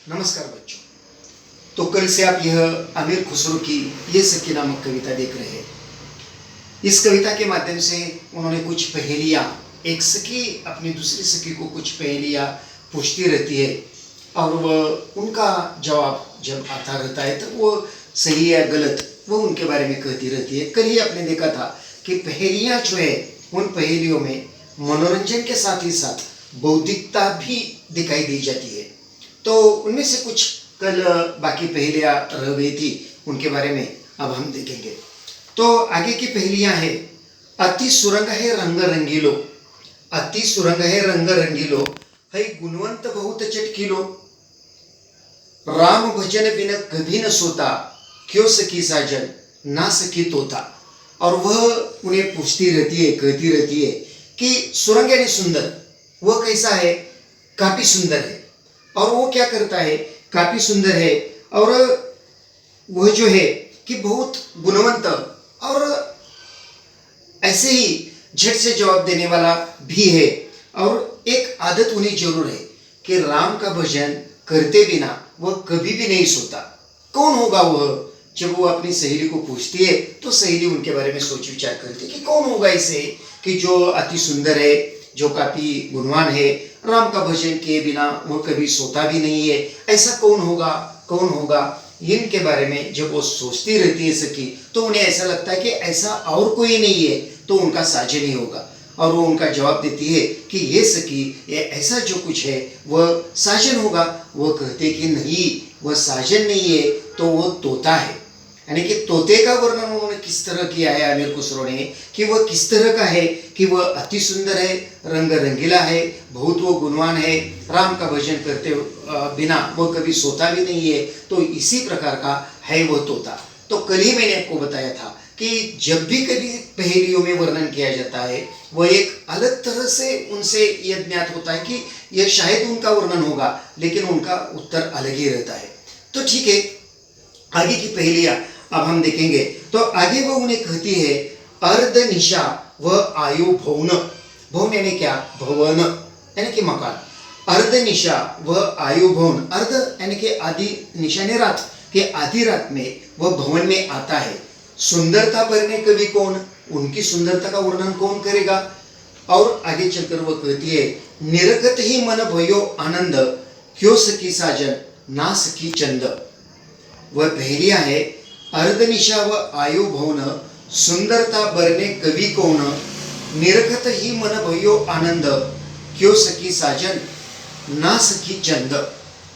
नमस्कार बच्चों। तो कल से आप यह अमीर खुसरो की ये सखी नामक कविता देख रहे हैं। इस कविता के माध्यम से उन्होंने कुछ पहेलियाँ, एक सखी अपनी दूसरी सखी को कुछ पहेलियाँ पूछती रहती है और वह उनका जवाब जब आता रहता है तो वो सही या गलत वो उनके बारे में कहती रहती है। कल ही आपने देखा था कि पहेलियाँ जो है उन पहेलियों में मनोरंजन के साथ ही साथ बौद्धिकता भी दिखाई दी जाती है। तो उनमें से कुछ कल बाकी पहेलियाँ रह गई थी, उनके बारे में अब हम देखेंगे। तो आगे की पहेलियाँ है, अति सुरंग है रंग रंगीलो, अति सुरंग है रंग रंगीलो, है गुणवंत बहुत चटकीलो, राम भजन बिन कभी न सोता, क्यों सखी साजन ना सखी तोता। और वह उन्हें पूछती रहती है, कहती रहती है कि सुरंग यानी सुंदर, वह कैसा है? काफी सुंदर है। और वो क्या करता है? काफी सुंदर है। और वह जो है कि बहुत गुणवंत और ऐसे ही झट से जवाब देने वाला भी है। और एक आदत उन्हें जरूर है कि राम का भजन करते बिना वह कभी भी नहीं सोता। कौन होगा वह? जब वो अपनी सहेली को पूछती है तो सहेली उनके बारे में सोच विचार करती है कि कौन होगा इसे कि जो अति सुंदर है, जो काफी गुणवान है, राम का भजन किए बिना वो कभी सोता भी नहीं है। ऐसा कौन होगा? कौन होगा? इनके बारे में जब वो सोचती रहती है सखी तो उन्हें ऐसा लगता है कि ऐसा और कोई नहीं है तो उनका साजन ही होगा। और वो उनका जवाब देती है कि ये सखी, ये ऐसा जो कुछ है वह साजन होगा। वो कहते कि नहीं, वह साजन नहीं है तो वो तोता है। यानी कि तोते का वर्णन उन्होंने किस तरह किया है अमीर खुसरो ने, कि वह किस तरह का है कि वह अति सुंदर है, रंग रंगीला है, बहुत वो गुणवान है, राम का भजन करते बिना वह कभी सोता भी नहीं है। तो इसी प्रकार का है वह तोता। तो कल ही मैंने आपको बताया था कि जब भी कभी पहेलियों में वर्णन किया जाता है वह एक अलग तरह से उनसे यह ज्ञात होता है कि यह शायद उनका वर्णन होगा, लेकिन उनका उत्तर अलग ही रहता है। तो ठीक है, आगे की पहेलियां अब हम देखेंगे। तो आगे वो उन्हें कहती है, अर्ध निशा व आयु भवन, भवन यानी क्या? भवन यानी कि मकान। अर्ध निशा व आयु भवन, अर्ध यानी कि आदि, निशा ने रात, कि आधी रात में वह भवन में आता है। सुंदरता भरने कवि कौन? उनकी सुंदरता का वर्णन कौन करेगा? और आगे चलकर वह कहती है, निरखत ही मन भयो आनंद, क्यों सखी साजन ना सखी चंद। वह पहेलियां है, अर्धनिशा व आयु भवन, सुंदरता बरने कवि कौन, निरखत ही मन भयो आनंद, क्यों सखी साजन ना सखी चंद।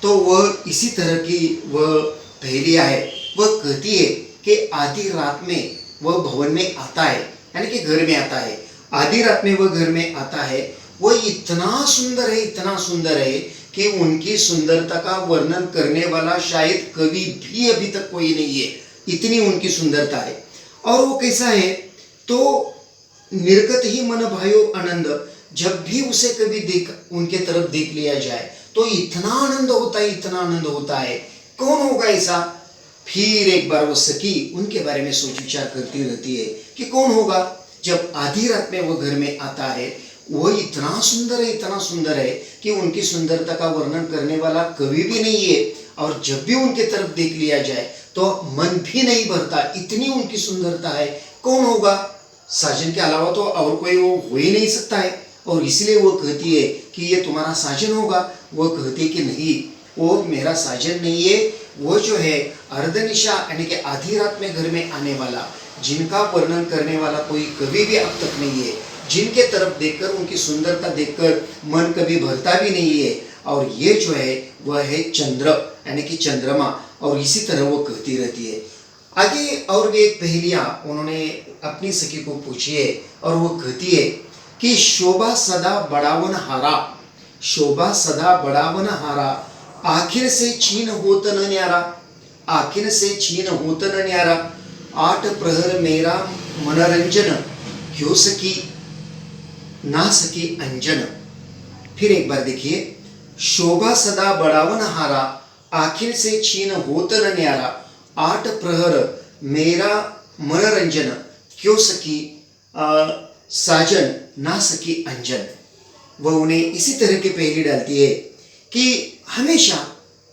तो वह इसी तरह की वह पहेलियां है। वह कहती है कि आधी रात में वह भवन में आता है, यानी कि घर में आता है। आधी रात में वह घर में आता है। वह इतना सुंदर है, इतना सुंदर है कि उनकी सुंदरता का वर्णन करने वाला शायद कवि भी अभी तक कोई नहीं है, इतनी उनकी सुंदरता है। और वो कैसा है? तो निर्गत ही मन भयो आनंद, जब भी उसे कभी देख, उनके तरफ देख लिया जाए तो इतना आनंद होता है, इतना आनंद होता है। कौन होगा ऐसा? फिर एक बार वो सखी उनके बारे में सोच विचार करती रहती है कि कौन होगा। जब आधी रात में वो घर में आता है, वो इतना सुंदर है, इतना सुंदर है कि उनकी सुंदरता का वर्णन करने वाला कवि भी नहीं है। और जब भी उनके तरफ देख लिया जाए तो मन भी नहीं भरता, इतनी उनकी सुंदरता है। कौन होगा? साजन के अलावा तो और कोई वो हो ही नहीं सकता है। और इसलिए वो कहती है कि ये तुम्हारा साजन होगा। वो कहती है कि नहीं, वो मेरा साजन नहीं है। वो जो है अर्धनिशा यानी कि आधी रात में घर में आने वाला, जिनका वर्णन करने वाला कोई कवि भी अब तक नहीं है, जिनके तरफ देखकर, उनकी सुंदरता देखकर मन कभी भरता भी नहीं है। और ये जो है वह है चंद्र यानी कि चंद्रमा। और इसी तरह वो कहती रहती है। आगे और भी एक पहेलियां उन्होंने अपनी सखी को पूछी है और वो कहती है कि शोभा सदा बढ़ावन हारा, शोभा सदा बढ़ावन हारा, आखिर से छीन होत न न्यारा, आखिर से छीन होत न न्यारा, आठ प्रहर मेरा मनोरंजन, क्यों सकी ना सकी अंजन। फिर एक बार देखिए, शोभा सदा बढ़ावन हारा, आखिर से छीन होत न न्यारा, आठ प्रहर मेरा मनोरंजन, क्यों सकी साजन ना सकी अंजन। वह उन्हें इसी तरह की पहेली डालती है कि हमेशा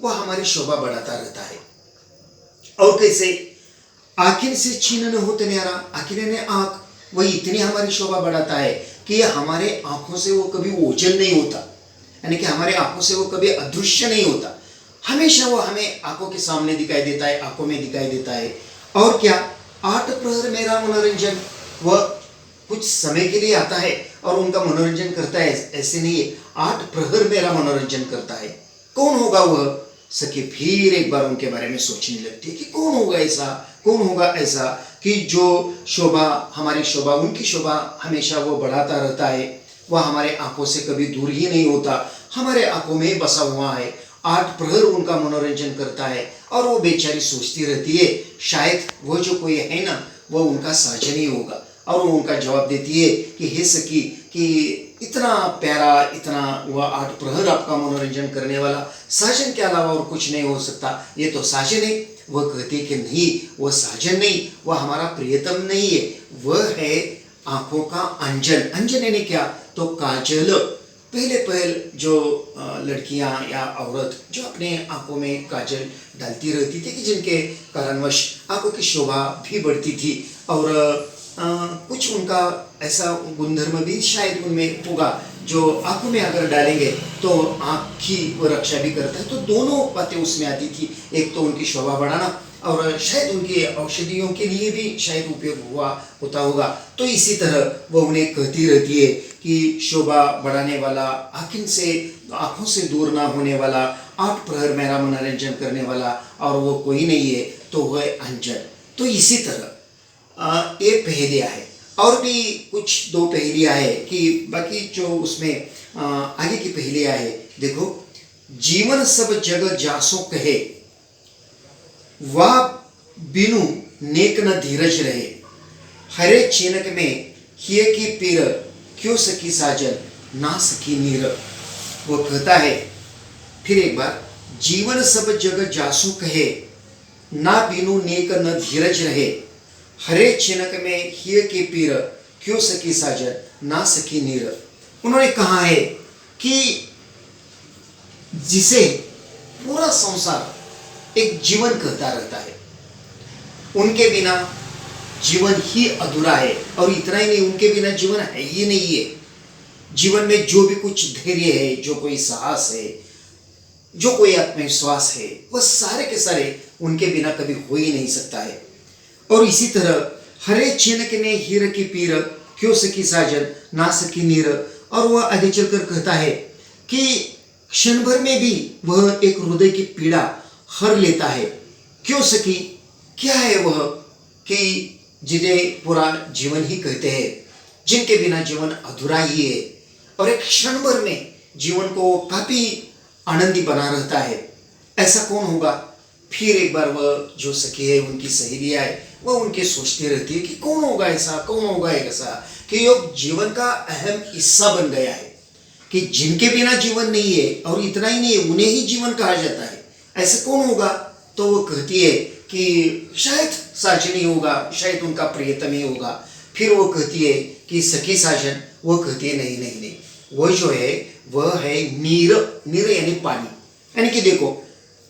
वह हमारी शोभा बढ़ाता रहता है। और कैसे? आखिर से छीन न होते न्यारा, आखिर ने आंख वह इतनी हमारी शोभा बढ़ाता है कि हमारे आंखों से वो कभी ओझल नहीं होता, यानी कि हमारे आंखों से वो कभी अदृश्य नहीं होता, हमेशा वो हमें आंखों के सामने दिखाई देता है, आंखों में दिखाई देता है। और क्या? 8 प्रहर मेरा मनोरंजन, वह कुछ समय के लिए आता है और उनका मनोरंजन करता है, ऐसे नहीं है। 8 प्रहर मेरा मनोरंजन करता है। कौन होगा वह? सखी फिर एक बार उनके बारे में सोचने लगती है कि कौन होगा ऐसा, कौन होगा ऐसा कि जो शोभा, हमारी शोभा, उनकी शोभा हमेशा वो बढ़ाता रहता है, वह हमारे आंखों से कभी दूर ही नहीं होता, हमारे आंखों में बसा हुआ है। 8 प्रहर उनका मनोरंजन करता है। और वो बेचारी सोचती रहती है शायद वो जो कोई है ना, वो उनका साजन ही होगा। और वो उनका जवाब देती है कि हे सखी, कि इतना प्यारा, इतना वह 8 प्रहर आपका मनोरंजन करने वाला साजन के अलावा और कुछ नहीं हो सकता, ये तो साजन है। वह कहती है कि नहीं, वह साजन नहीं, वह हमारा प्रियतम नहीं है, वह है आंखों का अंजन। अंजन यानी क्या? तो काजल। पहले जो लड़कियां या औरत जो अपने आंखों में काजल डालती रहती थी, कि जिनके कारणवश आंखों की शोभा भी बढ़ती थी, और कुछ उनका ऐसा गुणधर्म भी शायद उनमें होगा जो आंखों में अगर डालेंगे तो आंख की वो रक्षा भी करता है। तो दोनों बातें उसमें आती थी, एक तो उनकी शोभा बढ़ाना और शायद उनकी औषधियों के लिए भी शायद उपयोग होता होगा। तो इसी तरह वह उन्हें कहती रहती है कि शोभा बढ़ाने वाला, आंखों से दूर ना होने वाला, 8 प्रहर मेरा मनोरंजन करने वाला, और वो कोई नहीं है तो वह है अंजन। तो इसी तरह ये पहेलियाँ है। और भी कुछ 2 पहेलियाँ है कि बाकी जो उसमें आगे की पहेलियाँ है। देखो, जीवन सब जग जासो कहे, वाह बिनु नेक न धीरज रहे, हरे चीनक में हिय की पीर, क्यों सकी साजन ना सकी नीर। वो कहता है फिर एक बार, जीवन सब जग जासु कहे, ना बिनु नेक न धीरज रहे, हरे छिनक में हिय की पीर, क्यों सकी साजन ना सकी नीर। उन्होंने कहा है कि जिसे पूरा संसार एक जीवन कहता रहता है, उनके बिना जीवन ही अधूरा है। और इतना ही नहीं, उनके बिना जीवन है ही नहीं है। जीवन में जो भी कुछ धैर्य है, जो कोई साहस है, जो कोई आत्मविश्वास है, वह सारे के सारे उनके बिना कभी हो ही नहीं सकता है। और इसी तरह हरे छिनक ने हीर की पीर, क्यों सकी साजन ना सकी नीर। और वह आगे चलकर कहता है कि क्षण भर में भी वह एक हृदय की पीड़ा हर लेता है। क्यों सकी, क्या है वह कि जिन्हें पूरा जीवन ही कहते हैं, जिनके बिना जीवन अधूरा ही है, और एक क्षण भर में जीवन को काफी आनंदी बना रहता है। ऐसा कौन होगा? फिर एक बार वह जो सखी है, उनकी सहेलियां है, वह उनके सोचती रहती है कि कौन होगा ऐसा, कौन होगा ऐसा कि योग जीवन का अहम हिस्सा बन गया है, कि जिनके बिना जीवन नहीं है, और इतना ही नहीं है, उन्हें ही जीवन कहा जाता है। ऐसा कौन होगा? तो वो कहती है कि शायद साजन ही होगा, शायद उनका प्रियतम ही होगा। फिर वो कहती है कि सखी साजन। वो कहती है नहीं नहीं नहीं, वो जो है वह है नीर। नीर यानी पानी। यानी कि देखो,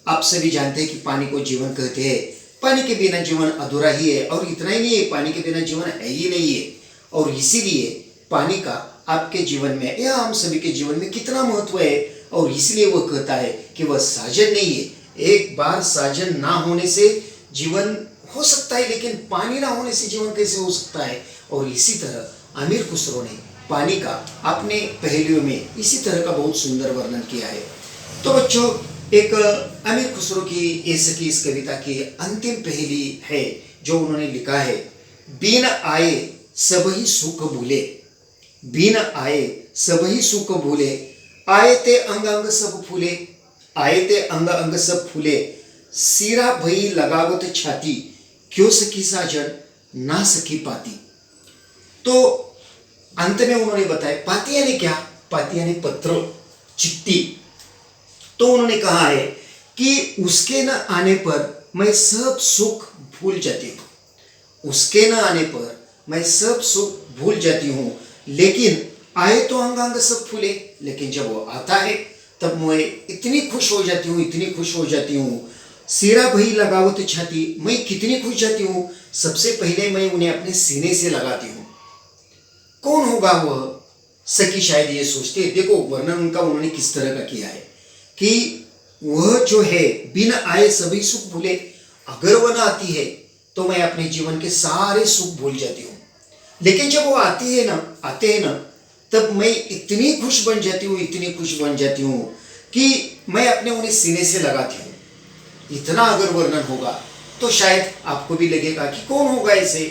आप सभी जानते हैं कि पानी को जीवन कहते हैं। पानी के बिना जीवन अधूरा ही है। और इतना ही नहीं है, पानी के बिना जीवन है ही नहीं है। और इसीलिए पानी का आपके जीवन में या हम सभी के जीवन में कितना महत्व है। और इसलिए वह कहता है कि वह साजन नहीं है। एक बार साजन ना होने से जीवन हो सकता है, लेकिन पानी ना होने से जीवन कैसे हो सकता है। और इसी तरह अमीर खुसरो ने पानी का अपने पहेलियों में इसी तरह का बहुत सुंदर वर्णन किया है। तो बच्चों, एक अमीर खुसरो की इस कविता की अंतिम पहेली है जो उन्होंने लिखा है। बिन आए सब ही सुख भूले, बिन आए सब ही सुख भूले, आए ते अंग अंग सब फूले, आए ते अंग अंग सब फूले, सिरा भई लगावत छाती, क्यों सकी साजन ना सकी पाती। तो अंत में उन्होंने बताया पाती यानी क्या? पाती यानी पत्र, चिट्ठी। तो उन्होंने कहा है कि उसके न आने पर मैं सब सुख भूल जाती हूँ, उसके न आने पर मैं सब सुख भूल जाती हूँ, लेकिन आए तो अंग अंग सब फूले। लेकिन जब वो आता है तब मैं इतनी खुश हो जाती हूँ, इतनी खुश हो जाती हूँ। सिरा भई लगावत छाती, मैं कितनी खुश जाती हूँ। सबसे पहले मैं उन्हें अपने सीने से लगाती हूँ। कौन होगा वह? सखी शायद ये सोचते हैं। देखो वर्णन उनका उन्होंने किस तरह का किया है कि वह जो है बिन आए सभी सुख भूले। अगर वह ना आती है तो मैं अपने जीवन के सारे सुख भूल जाती हूँ, लेकिन जब वो आती है ना, आते हैं ना, तब मैं इतनी खुश बन जाती हूँ, इतनी खुश बन जाती हूँ कि मैं अपने उन्हें सीने से लगाती हूँ। इतना अगर वर्णन होगा तो शायद आपको भी लगेगा कि कौन होगा ऐसे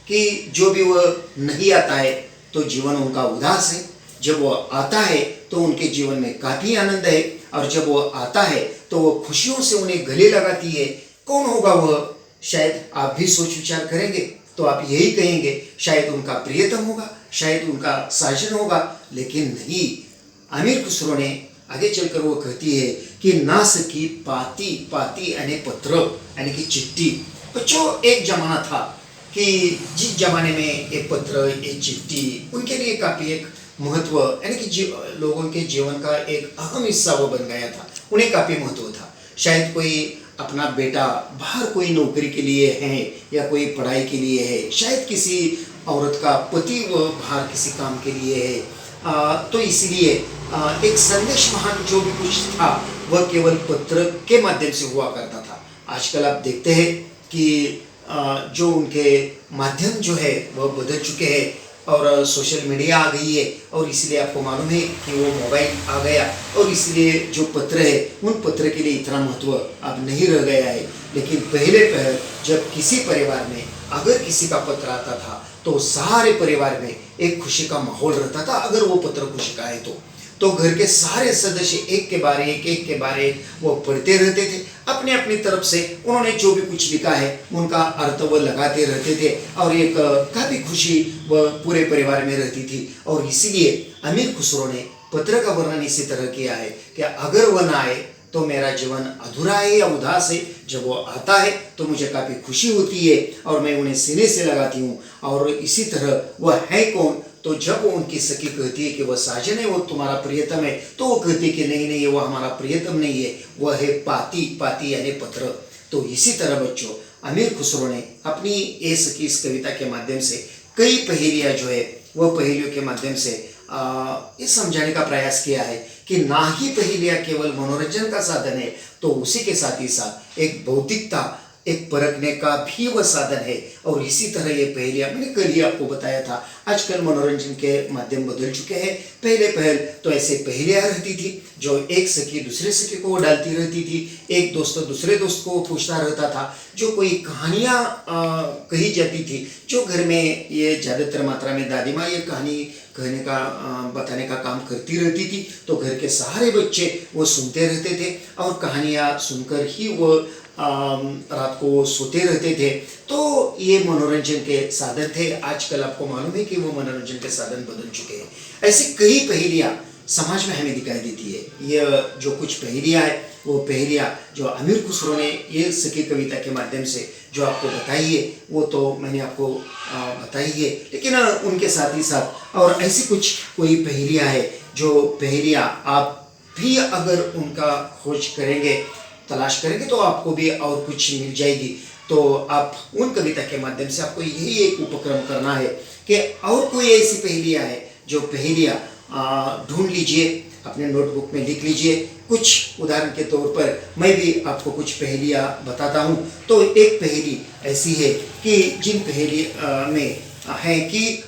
कि जो भी वह नहीं आता है तो जीवन उनका उदास है, जब वह आता है तो उनके जीवन में काफ़ी आनंद है, और जब वह आता है तो वह खुशियों से उन्हें गले लगाती है। कौन होगा वह? शायद आप भी सोच विचार करेंगे तो आप यही कहेंगे शायद उनका प्रियतम होगा, शायद उनका साजन होगा, लेकिन नहीं। अमीर खुसरो ने आगे चलकर वो कहती है कि ना सकी पाती, पाती यानी पत्र यानी कि चिट्ठी। बच्चों एक जमाना था कि जिस जमाने में ये पत्र, ये चिट्ठी उनके लिए काफ़ी एक महत्व यानी कि लोगों के जीवन का एक अहम हिस्सा वो बन गया था। उन्हें काफ़ी महत्व था। शायद कोई अपना बेटा बाहर कोई नौकरी के लिए है या कोई पढ़ाई के लिए है, शायद किसी औरत का पति वो बाहर किसी काम के लिए है, तो इसीलिए एक संदेश महान जो भी कुछ था वह केवल पत्र के माध्यम से हुआ करता था। आजकल आप देखते हैं कि जो उनके माध्यम जो है वह बदल चुके हैं और सोशल मीडिया आ गई है, और इसलिए आपको मालूम है कि वो मोबाइल आ गया, और इसलिए जो पत्र है उन पत्र के लिए इतना महत्व अब नहीं रह गया है। लेकिन पहले जब किसी परिवार में अगर किसी का पत्र आता था तो सारे परिवार में एक खुशी का माहौल रहता था। अगर वो पत्र खुशी का है तो घर के सारे सदस्य एक के बारे एक वो पढ़ते रहते थे। अपने अपनी तरफ से उन्होंने जो भी कुछ लिखा है उनका अर्थ वो लगाते रहते थे, और एक काफ़ी खुशी वह पूरे परिवार में रहती थी। और इसीलिए अमीर खुसरो ने पत्र का वर्णन इसी तरह किया है कि अगर वह ना आए तो मेरा जीवन अधूरा है या उदास है। जब वो आता है तो मुझे काफ़ी खुशी होती है और मैं उन्हें सीने से लगाती हूँ। और इसी तरह वह है कौन? तो जब वो उनकी सखी कहती है कि वह साजन है, वो तुम्हारा प्रियतम है, तो वो कहती है कि नहीं नहीं, वो हमारा प्रियतम नहीं है, वह है पाती, पाती यानी पत्र। तो इसी तरह बच्चों अमीर खुसरो ने अपनी ये सखी इस कविता के माध्यम से कई पहेलियाँ जो है वह पहेलियों के माध्यम से ये समझाने का प्रयास किया है कि ना ही पहेलियाँ केवल मनोरंजन का साधन है, तो उसी के साथ ही साथ एक बौद्धिकता, एक परखने का भी वह साधन है। और इसी तरह ये पहेलियाँ मैंने कल ही आपको बताया था, आजकल मनोरंजन के माध्यम बदल चुके हैं। पहले तो ऐसे पहेलियाँ रहती थी जो एक सखी दूसरे सखी को डालती रहती थी, एक दोस्त दूसरे दोस्त को पूछता रहता था, जो कोई कहानियाँ कही जाती थी, जो घर में ये ज़्यादातर मात्रा में दादी माँ ये कहानी कहने का बताने का काम करती रहती थी, तो घर के सारे बच्चे वो सुनते रहते थे और कहानियाँ सुनकर ही वो रात को सोते रहते थे। तो ये मनोरंजन के साधन थे। आजकल आपको मालूम है कि वो मनोरंजन के साधन बदल चुके हैं। ऐसी कई पहेलियाँ समाज में हमें दिखाई देती है। ये जो कुछ पहेलियाँ है वो पहेलियाँ जो अमीर खुसरो ने ये सखी कविता के माध्यम से जो आपको बताई है वो तो मैंने आपको बताई है, लेकिन उनके साथ ही साथ और ऐसी कुछ कोई पहेलियाँ है जो पहेलियाँ आप भी अगर उनका खोज करेंगे, तलाश करेंगे, तो आपको भी और कुछ मिल जाएगी। तो आप उन कविता के माध्यम से आपको यही एक उपक्रम करना है कि और कोई ऐसी पहेलियाँ है जो पहेलियाँ ढूंढ लीजिए, अपने नोटबुक में लिख लीजिए। कुछ उदाहरण के तौर पर मैं भी आपको कुछ पहेलियाँ बताता हूँ। तो एक पहेली ऐसी है कि जिन पहेली में है कि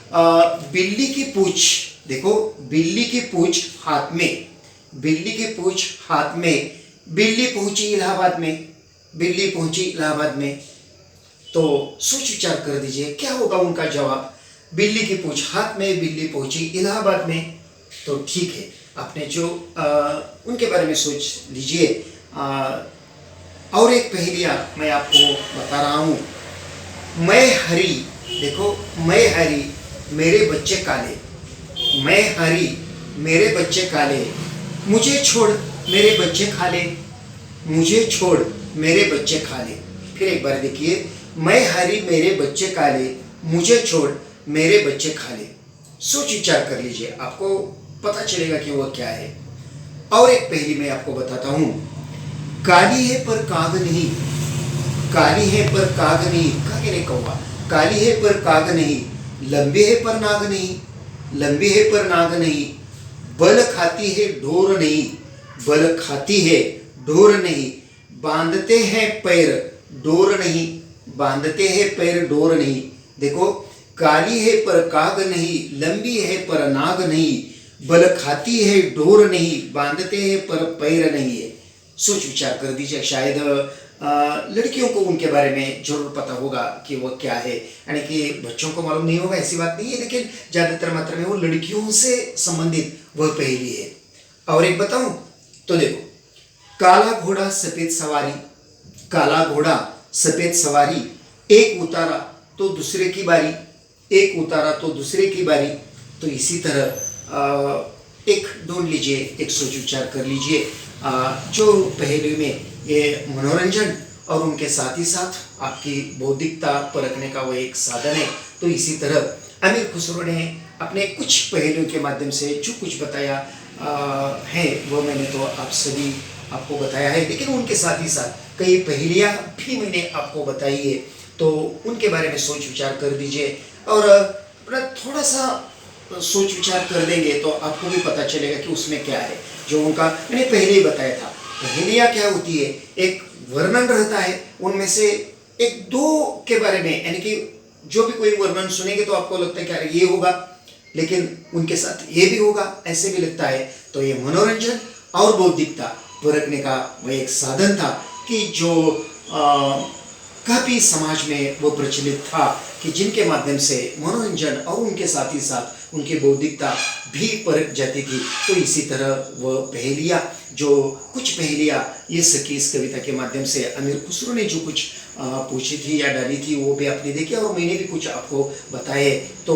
बिल्ली की पूँछ, देखो बिल्ली की पूँछ हाथ में, बिल्ली की पूँछ हाथ में, बिल्ली पहुंची इलाहाबाद में, बिल्ली पहुंची इलाहाबाद में। तो सोच विचार कर दीजिए क्या होगा उनका जवाब। बिल्ली की पूंछ हाथ में, बिल्ली पहुंची इलाहाबाद में। तो ठीक है, आपने जो उनके बारे में सोच लीजिए। और एक पहेलियाँ मैं आपको बता रहा हूँ। मैं हरी, देखो मैं हरी मेरे बच्चे काले, मैं हरी मेरे बच्चे काले, मुझे छोड़ मेरे बच्चे खा ले, मुझे छोड़ मेरे बच्चे खा ले। फिर एक बार देखिए, मैं हरी मेरे बच्चे काले, मुझे छोड़ मेरे बच्चे खा ले। सोच विचार कर लीजिए, आपको पता चलेगा कि वह क्या है। और एक पहेली मैं आपको बताता हूं। काली है पर काग नहीं, काली है पर काग नहीं, कागे नहीं कौवा, काली है पर काग नहीं, लंबी है पर नाग नहीं, लंबी है पर नाग नहीं, बल खाती है ढोर नहीं, बल खाती है ढोर नहीं, बांधते हैं पैर डोर नहीं, बांधते हैं पैर डोर नहीं। देखो, काली है पर काग नहीं, लंबी है पर नाग नहीं, बल खाती है ढोर नहीं, बांधते हैं पर पैर नहीं है। सोच विचार कर दीजिए, शायद लड़कियों को उनके बारे में जरूर पता होगा कि वो क्या है, यानी कि बच्चों को मालूम नहीं होगा ऐसी बात नहीं है, लेकिन ज़्यादातर मात्रा में वो लड़कियों से संबंधित वह पहेली है। और एक बताऊं तो देखो, काला घोड़ा सफेद सवारी, काला घोड़ा सफेद सवारी, एक उतारा तो दूसरे की बारी, एक उतारा तो दूसरे की बारी। तो इसी तरह एक ढूंढ लीजिए, एक सोच विचार कर लीजिए, जो पहेली में ये मनोरंजन और उनके साथ ही साथ आपकी बौद्धिकता परखने का वो एक साधन है। तो इसी तरह अमीर खुसरो ने अपने कुछ पहेलियों के माध्यम से जो कुछ बताया है वो मैंने तो आप सभी आपको बताया है, लेकिन उनके साथ ही साथ कई पहेलियाँ भी मैंने आपको बताई है। तो उनके बारे में सोच विचार कर दीजिए और अपना थोड़ा सा सोच विचार कर देंगे तो आपको भी पता चलेगा कि उसमें क्या है। जो उनका मैंने पहले ही बताया था, पहेलियाँ क्या होती है, एक वर्णन रहता है, उनमें से एक दो के बारे में, यानी कि जो भी कोई वर्णन सुनेंगे तो आपको लगता है कि अरे ये होगा, लेकिन उनके साथ ये भी होगा, ऐसे भी लगता है। तो ये मनोरंजन और बौद्धिकता परखने का वह एक साधन था कि जो काफ़ी समाज में वो प्रचलित था कि जिनके माध्यम से मनोरंजन और उनके साथ ही साथ उनकी बौद्धिकता भी परख जाती थी। तो इसी तरह वह पहेलियाँ, जो कुछ पहेलियाँ ये सकी इस कविता के माध्यम से अमीर खुसरो ने जो कुछ पूछी थी या डाली थी वो भी आपने देखी और मैंने भी कुछ आपको बताए। तो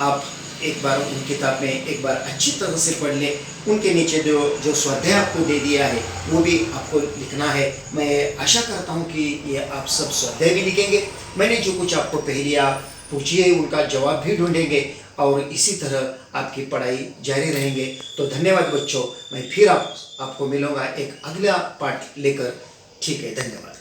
आप एक बार उन किताब में एक बार अच्छी तरह से पढ़ लें। उनके नीचे जो स्वाध्याय आपको दे दिया है वो भी आपको लिखना है। मैं आशा करता हूँ कि ये आप सब स्वाध्याय भी लिखेंगे, मैंने जो कुछ आपको पहेलियाँ पूछी है उनका जवाब भी ढूंढेंगे और इसी तरह आपकी पढ़ाई जारी रहेंगे। तो धन्यवाद बच्चों, मैं फिर आपको मिलूँगा एक अगला पाठ लेकर। ठीक है, धन्यवाद।